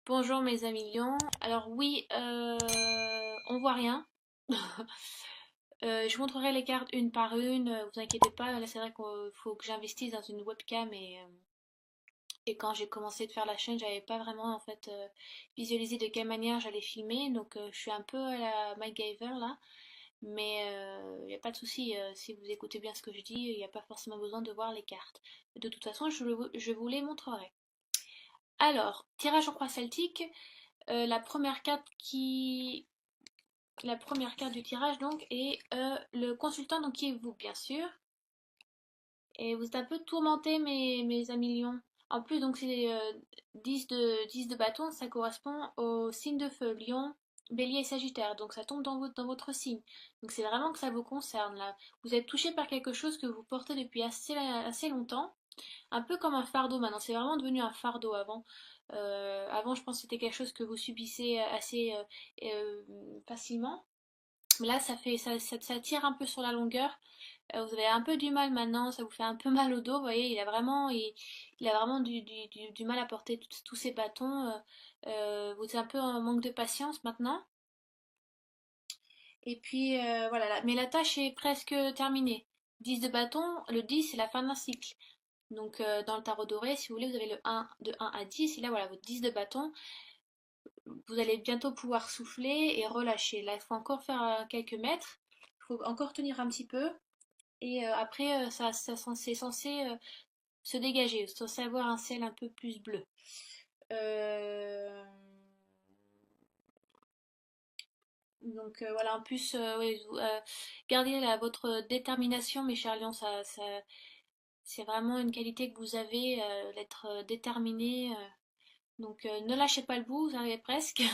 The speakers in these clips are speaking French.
Bonjour mes amis lions. Alors oui, on voit rien. Je vous montrerai les cartes une par une, vous inquiétez pas, là c'est vrai qu'il faut que j'investisse dans une webcam et quand j'ai commencé de faire la chaîne, j'avais pas vraiment en fait visualisé de quelle manière j'allais filmer, donc je suis un peu à la MacGyver là, mais il n'y a pas de souci, si vous écoutez bien ce que je dis, il n'y a pas forcément besoin de voir les cartes. De toute façon, je vous les montrerai. Alors, tirage en croix celtique, la première carte la première carte du tirage donc est le consultant, donc qui est vous bien sûr. Et vous êtes un peu tourmenté mes amis lions. En plus donc c'est 10 de bâton, ça correspond au signe de feu, lion, bélier et sagittaire. Donc ça tombe dans votre signe. Donc c'est vraiment que ça vous concerne là. Vous êtes touché par quelque chose que vous portez depuis assez longtemps. Un peu comme un fardeau maintenant, c'est vraiment devenu un fardeau avant. Avant je pense que c'était quelque chose que vous subissez assez facilement. Mais là, ça tire un peu sur la longueur. Vous avez un peu du mal maintenant, ça vous fait un peu mal au dos. Vous voyez, il a vraiment du mal à porter tous ces bâtons. Vous êtes un peu en manque de patience maintenant. Et puis voilà, mais la tâche est presque terminée. 10 de bâton, le 10 c'est la fin d'un cycle. Donc dans le tarot doré, si vous voulez, vous avez le 1 de 1 à 10. Et là, voilà, votre 10 de bâton. Vous allez bientôt pouvoir souffler et relâcher. Là, il faut encore faire quelques mètres. Il faut encore tenir un petit peu. Et après, c'est censé se dégager, c'est censé avoir un ciel un peu plus bleu. Euh, donc voilà, en plus, oui, gardez votre détermination, mes chers lions, c'est vraiment une qualité que vous avez, d'être déterminé. Donc ne lâchez pas le bout, vous arrivez presque.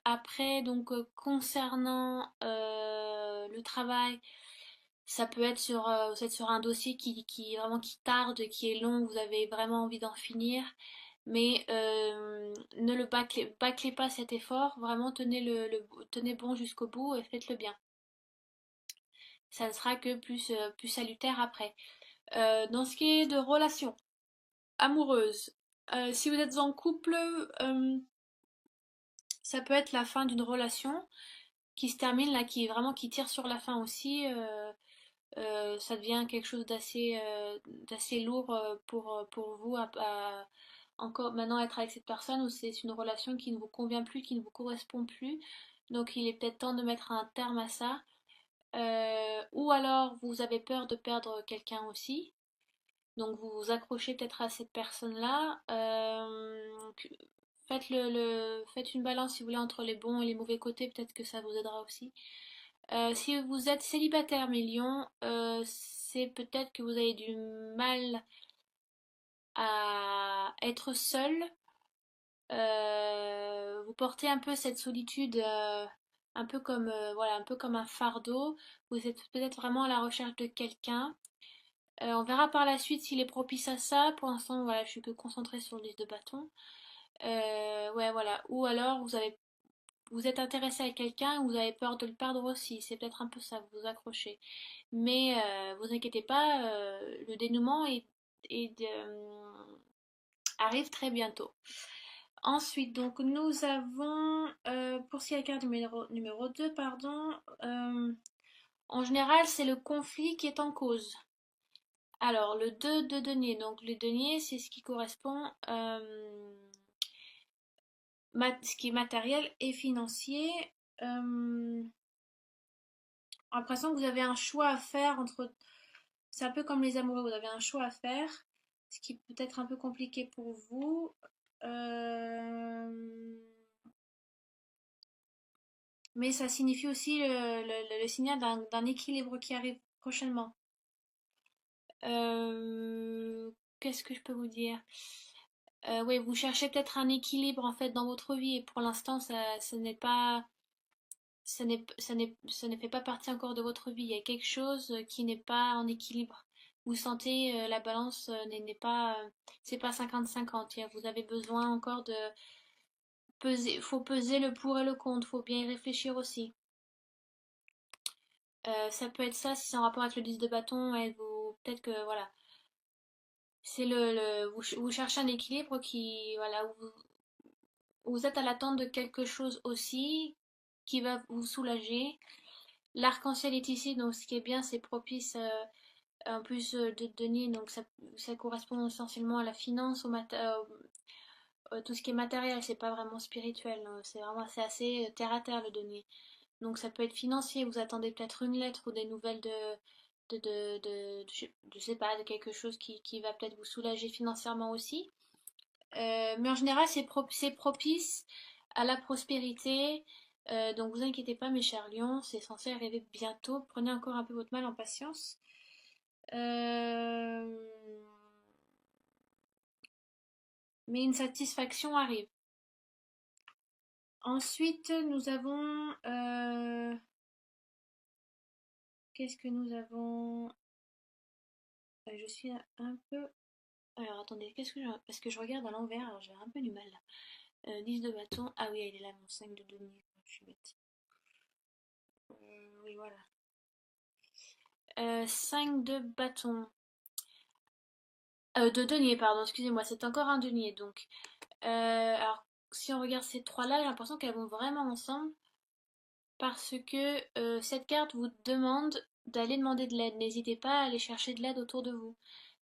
Après, donc concernant le travail, ça peut être vous êtes sur un dossier qui vraiment qui tarde, qui est long, vous avez vraiment envie d'en finir, mais ne le bâclez pas cet effort, vraiment tenez bon jusqu'au bout et faites-le bien. Ça ne sera que plus salutaire après. Dans ce qui est de relations amoureuses, si vous êtes en couple, ça peut être la fin d'une relation qui se termine là, qui est vraiment qui tire sur la fin aussi. Ça devient quelque chose d'assez lourd pour vous encore maintenant être avec cette personne ou c'est une relation qui ne vous convient plus, qui ne vous correspond plus. Donc il est peut-être temps de mettre un terme à ça. Ou alors vous avez peur de perdre quelqu'un aussi. Donc vous vous accrochez peut-être à cette personne-là. Faites une balance si vous voulez entre les bons et les mauvais côtés, peut-être que ça vous aidera aussi. Si vous êtes célibataire, mes lions, c'est peut-être que vous avez du mal à être seul. Vous portez un peu cette solitude, un peu comme, voilà, un peu comme un fardeau. Vous êtes peut-être vraiment à la recherche de quelqu'un. On verra par la suite s'il est propice à ça. Pour l'instant, voilà, je suis que concentrée sur le 10 de bâton. Ouais, voilà. Ou alors, vous êtes intéressé à quelqu'un ou vous avez peur de le perdre aussi. C'est peut-être un peu ça, vous vous accrochez. Mais vous inquiétez pas, le dénouement arrive très bientôt. Ensuite, donc nous avons, pour ce qui est la carte numéro 2, pardon, en général, c'est le conflit qui est en cause. Alors, le 2 de denier, donc les deniers, c'est ce qui correspond, ce qui est matériel et financier. Euh, L'impression que vous avez un choix à faire entre. C'est un peu comme les amoureux, vous avez un choix à faire, ce qui peut être un peu compliqué pour vous. Euh, Mais ça signifie aussi le signal d'un équilibre qui arrive prochainement. Euh, Qu'est-ce que je peux vous dire? Oui, vous cherchez peut-être un équilibre en fait dans votre vie et pour l'instant, ce n'est pas, ça ne fait pas partie encore de votre vie. Il y a quelque chose qui n'est pas en équilibre. Vous sentez la balance n'est pas, c'est pas 50-50. Vous avez besoin encore de peser. Faut peser le pour et le contre. Faut bien y réfléchir aussi. Ça peut être ça si c'est en rapport avec le 10 de bâton. Ouais, peut-être que voilà. C'est vous cherchez un équilibre qui, voilà, où vous êtes à l'attente de quelque chose aussi qui va vous soulager. L'arc-en-ciel est ici, donc ce qui est bien, c'est propice en plus de denier, donc ça correspond essentiellement à la finance, tout ce qui est matériel, c'est pas vraiment spirituel, hein, c'est assez terre à terre le denier. Donc ça peut être financier, vous attendez peut-être une lettre ou des nouvelles je sais pas, de quelque chose qui va peut-être vous soulager financièrement aussi. Mais en général, c'est propice à la prospérité. Donc vous inquiétez pas, mes chers lions, c'est censé arriver bientôt. Prenez encore un peu votre mal en patience. Euh, Mais une satisfaction arrive. Ensuite, nous avons... qu'est-ce que nous avons? Je suis un peu... Alors attendez, qu'est-ce que je... Parce que je regarde à l'envers, alors j'ai un peu du mal là. 10 de bâton. Ah oui, il est là, mon 5 de denier. Je suis bête. Oui, voilà. 5 de bâton. De denier, pardon, excusez-moi, c'est encore un denier donc. Alors, si on regarde ces trois-là, j'ai l'impression qu'elles vont vraiment ensemble parce que cette carte vous demande d'aller demander de l'aide. N'hésitez pas à aller chercher de l'aide autour de vous.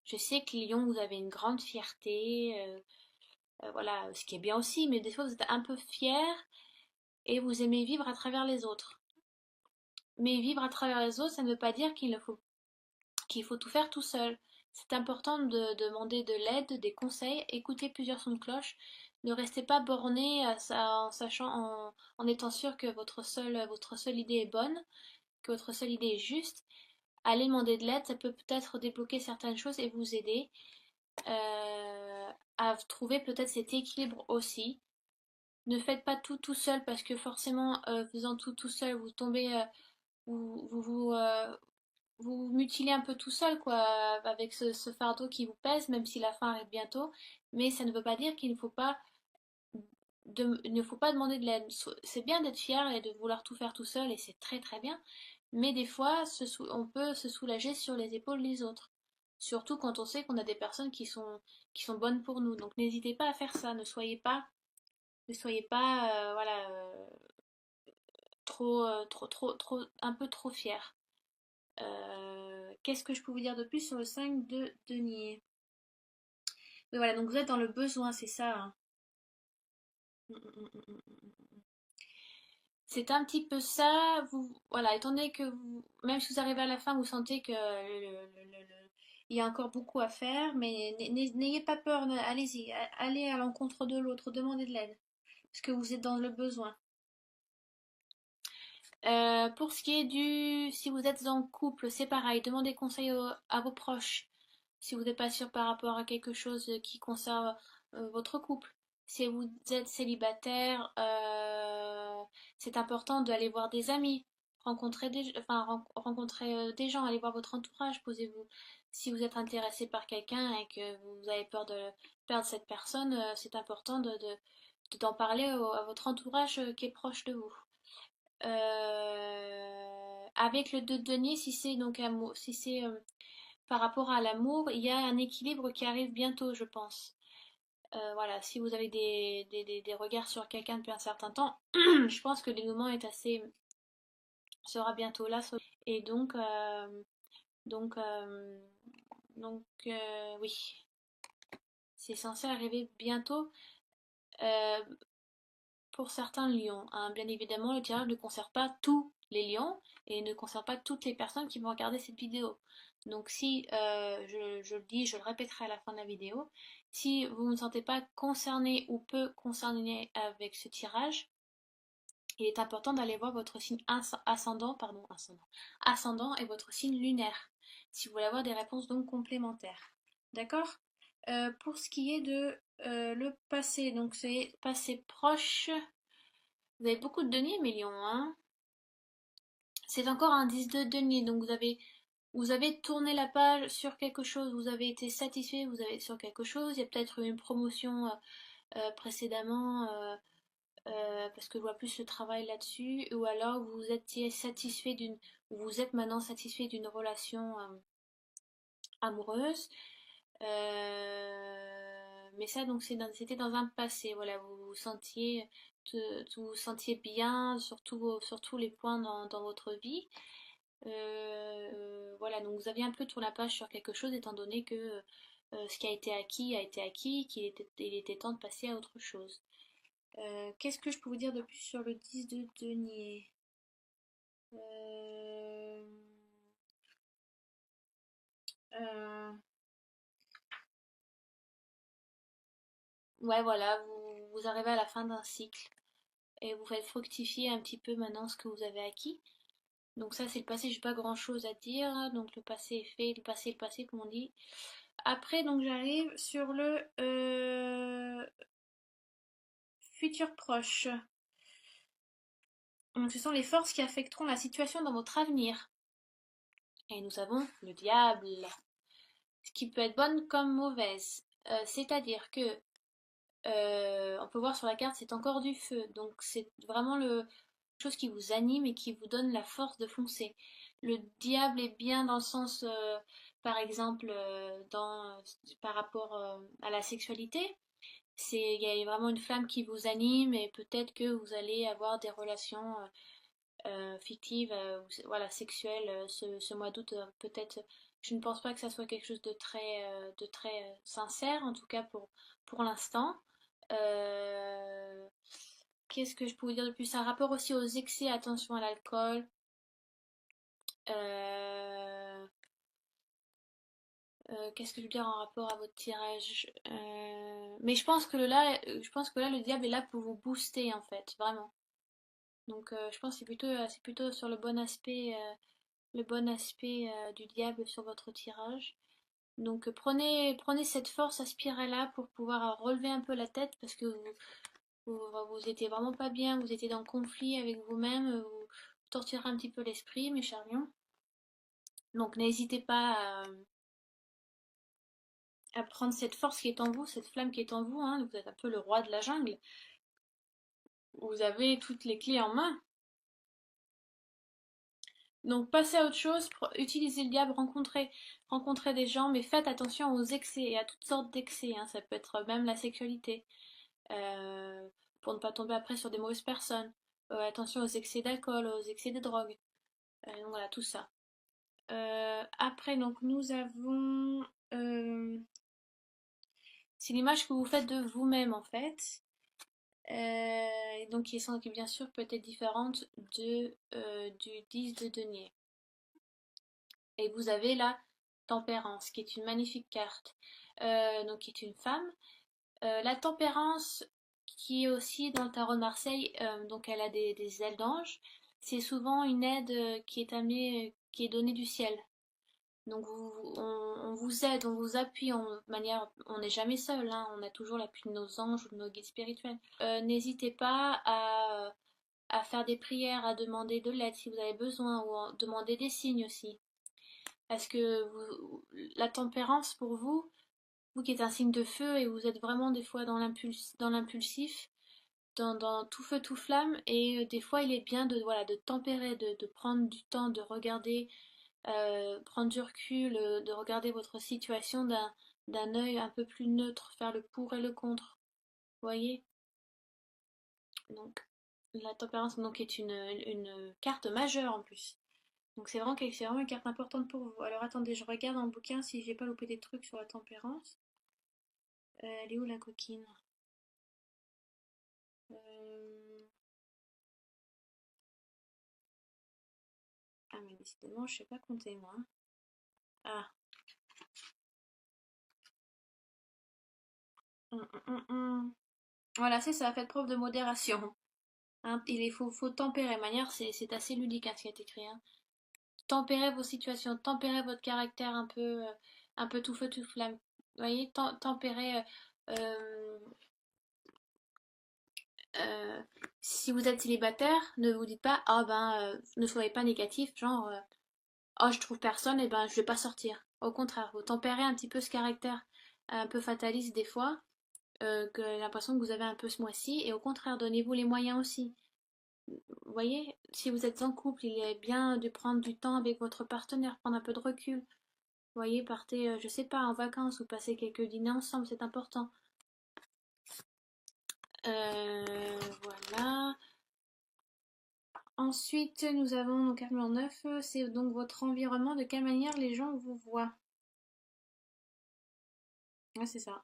Je sais que Lyon, vous avez une grande fierté, voilà, ce qui est bien aussi, mais des fois vous êtes un peu fier et vous aimez vivre à travers les autres. Mais vivre à travers les autres, ça ne veut pas dire qu'il faut tout faire tout seul. C'est important de demander de l'aide, des conseils, écouter plusieurs sons de cloche. Ne restez pas borné à ça, en étant sûr que votre seule idée est bonne, que votre seule idée est juste. Allez demander de l'aide, ça peut peut-être débloquer certaines choses et vous aider à trouver peut-être cet équilibre aussi. Ne faites pas tout tout seul parce que forcément, faisant tout tout seul, vous tombez, vous, vous, vous, euh, vous mutilez un peu tout seul, quoi, avec ce fardeau qui vous pèse, même si la fin arrive bientôt. Mais ça ne veut pas dire qu'il ne faut pas demander de l'aide. C'est bien d'être fier et de vouloir tout faire tout seul, et c'est très très bien. Mais des fois, on peut se soulager sur les épaules des autres. Surtout quand on sait qu'on a des personnes qui sont bonnes pour nous. Donc n'hésitez pas à faire ça. Ne soyez pas, voilà, un peu trop fier. Qu'est-ce que je peux vous dire de plus sur le 5 de denier? Oui, voilà, donc vous êtes dans le besoin, c'est ça, hein. Mm, mm, mm, mm, mm, mm. C'est un petit peu ça. Voilà, étant donné que même si vous arrivez à la fin, vous sentez que il y a encore beaucoup à faire, mais n'ayez pas peur, allez-y, allez à l'encontre de l'autre, demandez de l'aide, parce que vous êtes dans le besoin. Pour ce qui est si vous êtes en couple, c'est pareil, demandez conseil à vos proches. Si vous n'êtes pas sûr par rapport à quelque chose qui concerne votre couple. Si vous êtes célibataire, c'est important d'aller voir des amis, rencontrer des gens, aller voir votre entourage, posez-vous. Si vous êtes intéressé par quelqu'un et que vous avez peur de perdre cette personne, c'est important d'en parler à votre entourage qui est proche de vous. Avec le 2 de denier, si c'est donc amour, si c'est par rapport à l'amour, il y a un équilibre qui arrive bientôt, je pense. Voilà, si vous avez des regards sur quelqu'un depuis un certain temps, je pense que le dénouement sera bientôt là. Et donc, euh, oui, c'est censé arriver bientôt euh, pour certains lions, hein. Bien évidemment, le tirage ne concerne pas tous les lions et ne concerne pas toutes les personnes qui vont regarder cette vidéo. Donc si, je le dis, je le répéterai à la fin de la vidéo, si vous ne vous sentez pas concerné ou peu concerné avec ce tirage, il est important d'aller voir votre signe ascendant et votre signe lunaire, si vous voulez avoir des réponses donc complémentaires. D'accord? Pour ce qui est de le passé, donc c'est passé proche, vous avez beaucoup de deniers, Mélion, hein? C'est encore un 10 de denier, donc vous avez tourné la page sur quelque chose, vous avez été satisfait, vous avez sur quelque chose, il y a peut-être eu une promotion précédemment, parce que je vois plus le travail là-dessus, ou alors vous étiez satisfait vous êtes maintenant satisfait d'une relation amoureuse. Mais ça, donc, c'était dans un passé. Voilà, vous vous sentiez, vous vous sentiez bien sur tous les points dans votre vie. Voilà, donc vous aviez un peu tourné la page sur quelque chose, étant donné que ce qui a été acquis, il était temps de passer à autre chose. Qu'est-ce que je peux vous dire de plus sur le 10 de denier? Euh, euh, ouais, voilà, vous arrivez à la fin d'un cycle et vous faites fructifier un petit peu maintenant ce que vous avez acquis. Donc ça, c'est le passé, j'ai pas grand-chose à dire. Donc le passé est fait, le passé, comme on dit. Après, donc j'arrive sur le futur proche. Donc, ce sont les forces qui affecteront la situation dans votre avenir. Et nous avons le diable, ce qui peut être bonne comme mauvaise. C'est-à-dire que on peut voir sur la carte, c'est encore du feu. Donc c'est vraiment le chose qui vous anime et qui vous donne la force de foncer. Le diable est bien dans le sens, par exemple, par rapport à la sexualité. Il y a vraiment une flamme qui vous anime et peut-être que vous allez avoir des relations fictives, voilà, sexuelles ce mois d'août. Peut-être, je ne pense pas que ça soit quelque chose de très sincère, en tout cas pour l'instant. Euh, Qu'est-ce que je pourrais dire de plus? Un rapport aussi aux excès, attention à l'alcool. Euh, Qu'est-ce que je veux dire en rapport à votre tirage? Mais je pense que là, le diable est là pour vous booster en fait, vraiment. Donc, je pense que c'est plutôt sur le bon aspect du diable sur votre tirage. Donc, prenez cette force, aspirez-la pour pouvoir relever un peu la tête parce que vous étiez vraiment pas bien, vous étiez dans le conflit avec vous-même, vous torturez un petit peu l'esprit, mes chers lions. Donc, n'hésitez pas à prendre cette force qui est en vous, cette flamme qui est en vous, hein. Vous êtes un peu le roi de la jungle. Vous avez toutes les clés en main. Donc passez à autre chose, utilisez le diable, rencontrez des gens, mais faites attention aux excès et à toutes sortes d'excès, hein. Ça peut être même la sexualité, euh, pour ne pas tomber après sur des mauvaises personnes. Attention aux excès d'alcool, aux excès de drogue. Donc voilà, tout ça. Après, donc nous avons... c'est l'image que vous faites de vous-même en fait. Donc qui bien sûr peut être différente du 10 de denier. Et vous avez la tempérance, qui est une magnifique carte, donc qui est une femme. La tempérance, qui est aussi dans le tarot de Marseille, donc elle a des ailes d'ange. C'est souvent une aide qui est amenée, qui est donnée du ciel. Donc on vous aide, on vous appuie on n'est jamais seul, hein, on a toujours l'appui de nos anges ou de nos guides spirituels. N'hésitez pas à faire des prières, à demander de l'aide si vous avez besoin, ou à demander des signes aussi. Parce que la tempérance pour vous, vous qui êtes un signe de feu et vous êtes vraiment des fois dans l'impulsif, dans tout feu, tout flamme, et des fois il est bien voilà, de tempérer, de prendre du temps, de regarder, prendre du recul, de regarder votre situation d'un œil un peu plus neutre, faire le pour et le contre. Vous voyez? Donc la tempérance donc, est une carte majeure en plus. Donc c'est vraiment une carte importante pour vous. Alors attendez, je regarde dans le bouquin si j'ai pas loupé des trucs sur la tempérance. Elle est où la coquine? Euh, Ah mais décidément, je sais pas compter moi. Ah. Voilà, c'est ça, faites preuve de modération. Hein, faut tempérer. Manière, c'est assez ludique hein, ce qui est écrit. Hein. Tempérez vos situations, tempérez votre caractère un peu tout feu, tout flamme. Vous voyez, tempérez. Euh, euh, Si vous êtes célibataire, ne vous dites pas, ah ben, ne soyez pas négatif, genre, oh, je trouve personne, et ben, je vais pas sortir. Au contraire, vous tempérez un petit peu ce caractère un peu fataliste des fois, que l'impression que vous avez un peu ce mois-ci, et au contraire, donnez-vous les moyens aussi. Vous voyez, si vous êtes en couple, il est bien de prendre du temps avec votre partenaire, prendre un peu de recul, voyez, partez, je sais pas, en vacances ou passez quelques dîners ensemble, c'est important. Voilà. Ensuite, nous avons donc armure 9, c'est donc votre environnement, de quelle manière les gens vous voient. Ouais, c'est ça.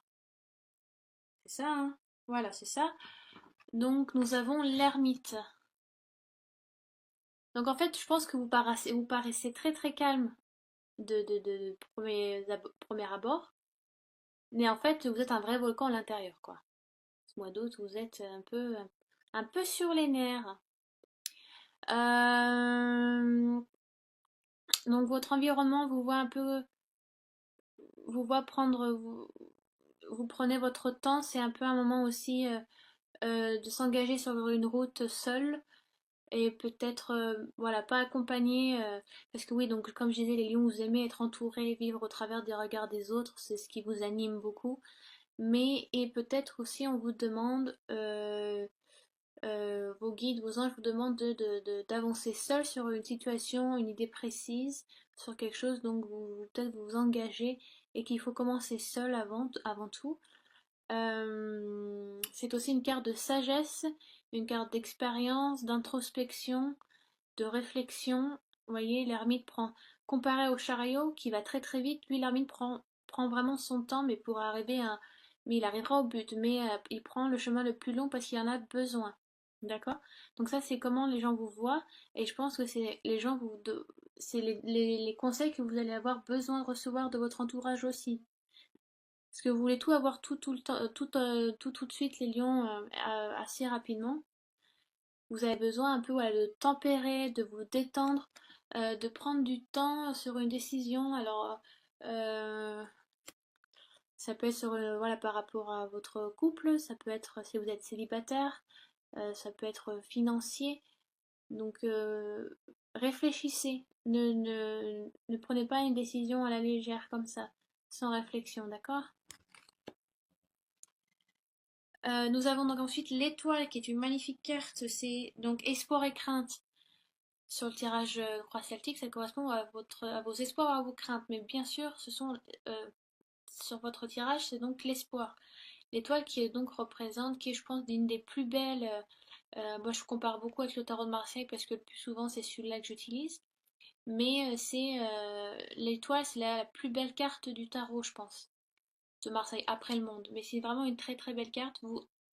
C'est ça, hein. Voilà, c'est ça. Donc, nous avons l'ermite. Donc, en fait, je pense que vous paraissez très très calme de premier abord. Mais en fait, vous êtes un vrai volcan à l'intérieur, quoi. Ce mois d'août, vous êtes un peu sur les nerfs. Euh, donc, votre environnement vous voit un peu, vous voit prendre, vous prenez votre temps. C'est un peu un moment aussi de s'engager sur une route seule et peut-être voilà pas accompagné parce que oui donc comme je disais les lions vous aimez être entourés vivre au travers des regards des autres c'est ce qui vous anime beaucoup mais et peut-être aussi on vous demande vos guides vos anges vous demandent d'avancer seul sur une situation une idée précise sur quelque chose donc vous peut-être vous engagez et qu'il faut commencer seul avant tout. C'est aussi une carte de sagesse, une carte d'expérience, d'introspection, de réflexion. Vous voyez, l'ermite prend, comparé au chariot qui va très très vite, lui l'ermite prend vraiment son temps, mais pour arriver à, mais il arrivera au but, mais il prend le chemin le plus long parce qu'il en a besoin. D'accord? Donc ça c'est comment les gens vous voient, et je pense que c'est les gens c'est les conseils que vous allez avoir besoin de recevoir de votre entourage aussi. Parce que vous voulez tout avoir tout le temps, tout de suite les lions assez rapidement. Vous avez besoin un peu voilà, de tempérer, de vous détendre, de prendre du temps sur une décision. Alors, euh, ça peut être sur, voilà, par rapport à votre couple, ça peut être si vous êtes célibataire, ça peut être financier. Donc, réfléchissez. Ne prenez pas une décision à la légère comme ça, sans réflexion, d'accord? Nous avons donc ensuite l'étoile qui est une magnifique carte, c'est donc espoir et crainte. Sur le tirage croix celtique, ça correspond à vos espoirs, à vos craintes. Mais bien sûr, ce sont sur votre tirage, c'est donc l'espoir. L'étoile qui est donc représente, qui est je pense une des plus belles. Moi je compare beaucoup avec le tarot de Marseille parce que le plus souvent c'est celui-là que j'utilise. Mais c'est l'étoile, c'est la plus belle carte du tarot, je pense, de Marseille après le monde. Mais c'est vraiment une très très belle carte.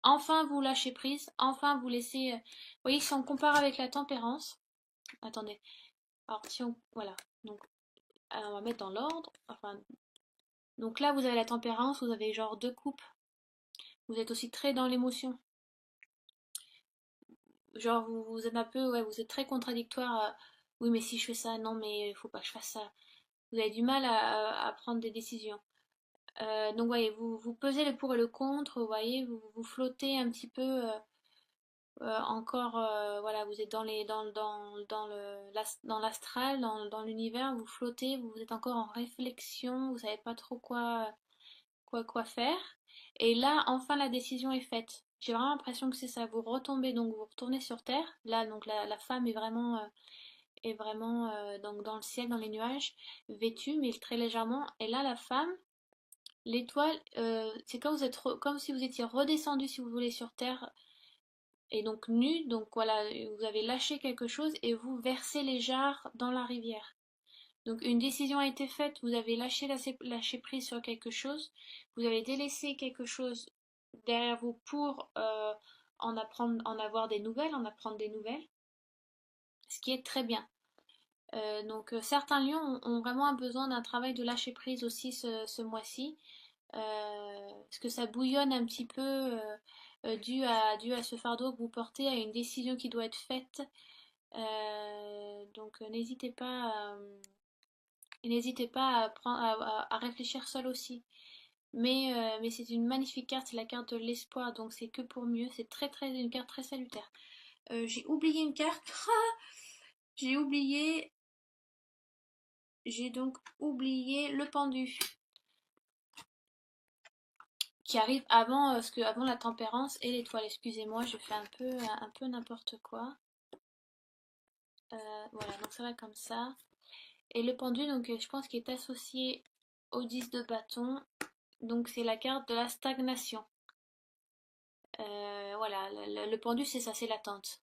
Enfin vous lâchez prise, enfin vous laissez. Vous voyez, si on compare avec la tempérance, attendez. Alors si on voilà, donc on va mettre dans l'ordre. Enfin, donc là vous avez la tempérance, vous avez genre deux coupes. Vous êtes aussi très dans l'émotion. Genre vous êtes un peu, ouais, vous êtes très contradictoire. Oui mais si je fais ça, non mais il faut pas que je fasse ça. Vous avez du mal à prendre des décisions. Donc voyez, vous pesez le pour et le contre, vous voyez, vous flottez un petit peu encore, voilà, vous êtes dans l'astral, dans l'univers, vous flottez, vous êtes encore en réflexion, vous savez pas trop quoi faire. Et là, enfin, la décision est faite. J'ai vraiment l'impression que c'est ça. Vous retombez, donc vous retournez sur Terre. Là, donc la femme est vraiment donc dans le ciel, dans les nuages, vêtue, mais très légèrement. Et là, la femme, l'étoile, c'est comme, comme si vous étiez redescendu, si vous voulez, sur Terre et donc nu, donc voilà, vous avez lâché quelque chose et vous versez les jarres dans la rivière. Donc une décision a été faite, vous avez lâché prise sur quelque chose, vous avez délaissé quelque chose derrière vous pour en avoir des nouvelles, en apprendre des nouvelles, ce qui est très bien. Donc certains lions ont vraiment un besoin d'un travail de lâcher prise aussi ce mois-ci. Parce que ça bouillonne un petit peu dû à ce fardeau que vous portez, à une décision qui doit être faite. Donc n'hésitez pas à réfléchir seul aussi. Mais c'est une magnifique carte, c'est la carte de l'espoir, donc c'est que pour mieux. C'est une carte très salutaire. J'ai oublié une carte. j'ai oublié. J'ai donc oublié le pendu qui arrive avant la tempérance et l'étoile. Excusez-moi, je fais un peu n'importe quoi. Voilà, donc ça va comme ça. Et le pendu, donc je pense qu'il est associé au 10 de bâton. Donc c'est la carte de la stagnation. Voilà, le pendu c'est ça, c'est l'attente.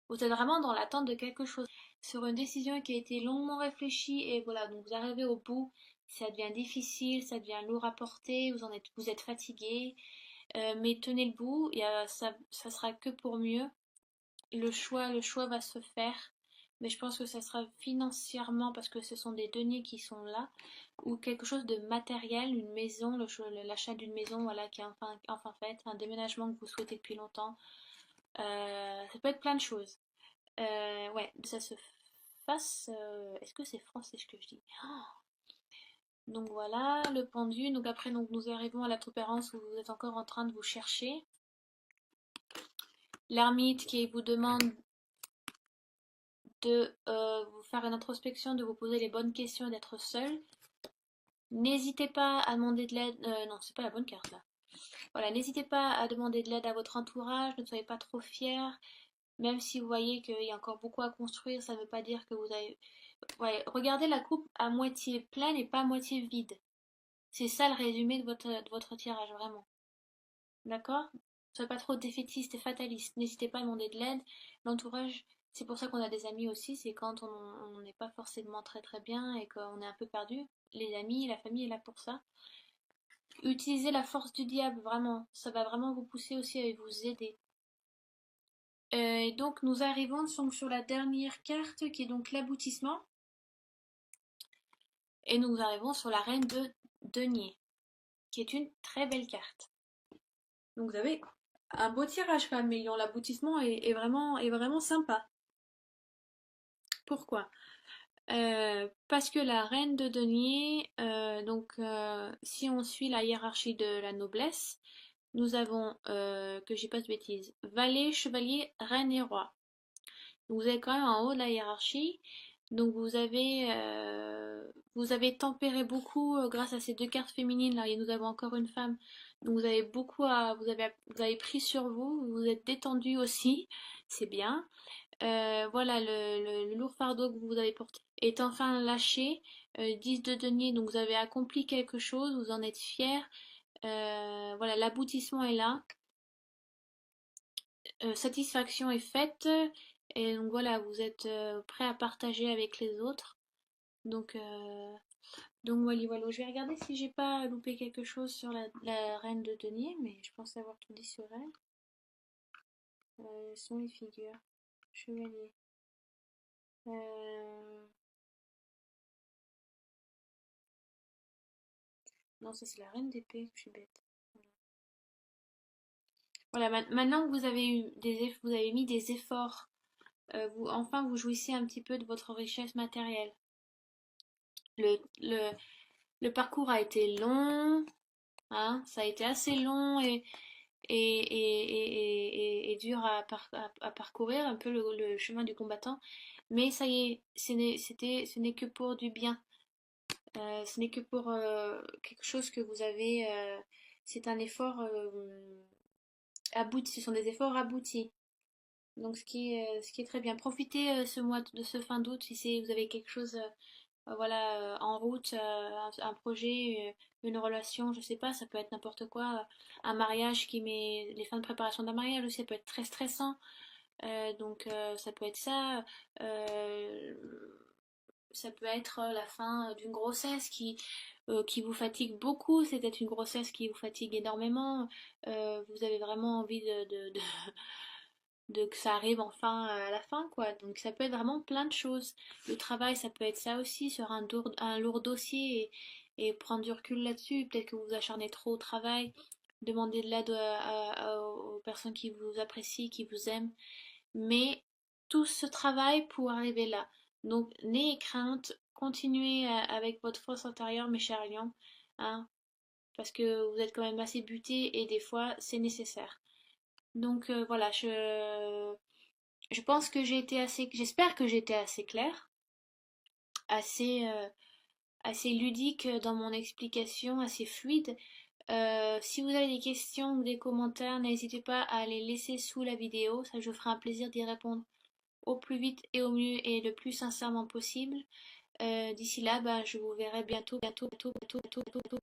Vous êtes vraiment dans l'attente de quelque chose. Sur une décision qui a été longuement réfléchie et voilà, donc vous arrivez au bout, ça devient difficile, ça devient lourd à porter, vous êtes fatigué, mais tenez le bout, ça sera que pour mieux. Le choix va se faire, mais je pense que ça sera financièrement parce que ce sont des deniers qui sont là, ou quelque chose de matériel, une maison, l'achat d'une maison, voilà, qui est enfin fait, un déménagement que vous souhaitez depuis longtemps. Ça peut être plein de choses. Ouais, ça se fasse. Est-ce que c'est français ce que je dis? Donc voilà, le pendu. Donc après, donc, nous arrivons à la tempérance où vous êtes encore en train de vous chercher. L'ermite qui vous demande de vous faire une introspection, de vous poser les bonnes questions et d'être seul. N'hésitez pas à demander de l'aide. Non, c'est pas la bonne carte là. Voilà, n'hésitez pas à demander de l'aide à votre entourage. Ne soyez pas trop fiers. Même si vous voyez qu'il y a encore beaucoup à construire, ça ne veut pas dire que vous avez. Ouais, regardez la coupe à moitié pleine et pas à moitié vide. C'est ça le résumé de votre tirage, vraiment. D'accord? Soyez pas trop défaitiste et fataliste. N'hésitez pas à demander de l'aide. L'entourage, c'est pour ça qu'on a des amis aussi. C'est quand on n'est pas forcément très très bien et qu'on est un peu perdu. Les amis, la famille est là pour ça. Utilisez la force du diable, vraiment. Ça va vraiment vous pousser aussi à vous aider. Et donc nous arrivons donc sur la dernière carte qui est donc l'aboutissement. Et nous arrivons sur la reine de denier, qui est une très belle carte. Donc vous avez un beau tirage quand même, mais l'aboutissement est vraiment sympa. Pourquoi? Parce que la reine de denier, si on suit la hiérarchie de la noblesse, nous avons, que j'ai pas de bêtises, valet, chevalier, reine et roi. Donc vous êtes quand même en haut de la hiérarchie. Donc vous avez tempéré beaucoup grâce à ces deux cartes féminines là et nous avons encore une femme. Donc vous avez vous avez pris sur vous, vous vous êtes détendu aussi, c'est bien. Voilà le lourd fardeau que vous avez porté est enfin lâché. 10 de denier, donc vous avez accompli quelque chose, vous en êtes fiers. Voilà, l'aboutissement est là. Satisfaction est faite. Et donc voilà, vous êtes prêt à partager avec les autres. Donc, euh, donc voilà, voilà. Je vais regarder si j'ai pas loupé quelque chose sur la reine de denier, mais je pense avoir tout dit sur elle. Sont les figures. Chevalier. Euh, Non, ça c'est la reine d'épée, je suis bête. Voilà, maintenant que vous avez vous avez mis des efforts, enfin vous jouissez un petit peu de votre richesse matérielle. Le, le, le parcours a été long, hein, ça a été assez long et dur à parcourir, un peu le chemin du combattant. Mais ça y est, ce n'est que pour du bien. Ce n'est que pour quelque chose que vous avez. C'est un effort abouti. Ce sont des efforts aboutis. Donc ce qui est très bien. Profitez ce mois de ce fin d'août si vous avez quelque chose voilà, en route, un projet, une relation, je sais pas, ça peut être n'importe quoi. Un mariage qui met les fins de préparation d'un mariage aussi, ça peut être très stressant. Ça peut être ça. Euh, Ça peut être la fin d'une grossesse qui vous fatigue beaucoup. C'est peut-être une grossesse qui vous fatigue énormément. Vous avez vraiment envie de que ça arrive enfin à la fin, quoi. Donc ça peut être vraiment plein de choses. Le travail, ça peut être ça aussi, sur un lourd dossier et prendre du recul là-dessus. Peut-être que vous vous acharnez trop au travail. Demander de l'aide aux personnes qui vous apprécient, qui vous aiment. Mais tout ce travail pour arriver là. Donc, n'ayez crainte, continuez avec votre force intérieure, mes chers lions, hein, parce que vous êtes quand même assez butés et des fois, c'est nécessaire. Donc voilà, je pense que j'espère que j'ai été assez claire, assez, assez ludique dans mon explication, assez fluide. Si vous avez des questions ou des commentaires, n'hésitez pas à les laisser sous la vidéo, ça je ferai un plaisir d'y répondre au plus vite et au mieux et le plus sincèrement possible. D'ici là, ben, je vous verrai bientôt, bientôt, bientôt, bientôt, bientôt, bientôt.